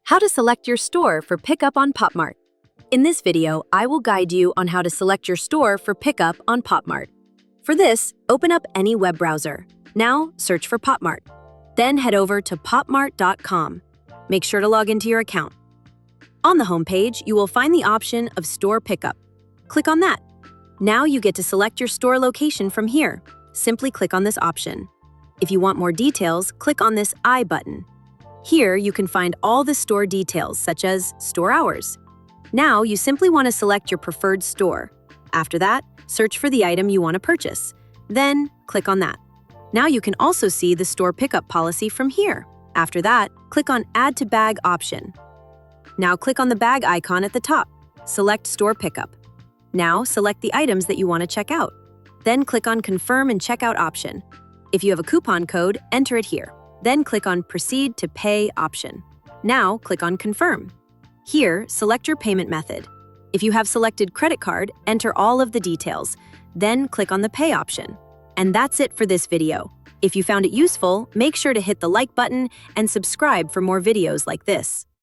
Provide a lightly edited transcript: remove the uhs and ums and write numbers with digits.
How to select your store for pickup on Pop Mart. In this video, I will guide you on how to select your store for pickup on Pop Mart. For this, open up any web browser. Now, search for Pop Mart. Then head over to popmart.com. Make sure to log into your account. On the homepage, you will find the option of Store Pickup. Click on that. Now you get to select your store location from here. Simply click on this option. If you want more details, click on this I button. Here, you can find all the store details, such as store hours. Now, you simply want to select your preferred store. After that, search for the item you want to purchase. Then, click on that. Now you can also see the store pickup policy from here. After that, click on Add to Bag option. Now click on the bag icon at the top. Select Store Pickup. Now, select the items that you want to check out. Then click on Confirm and Checkout option. If you have a coupon code, enter it here. Then click on Proceed to Pay option. Now, click on Confirm. Here, select your payment method. If you have selected credit card, enter all of the details. Then click on the Pay option. And that's it for this video. If you found it useful, make sure to hit the like button and subscribe for more videos like this.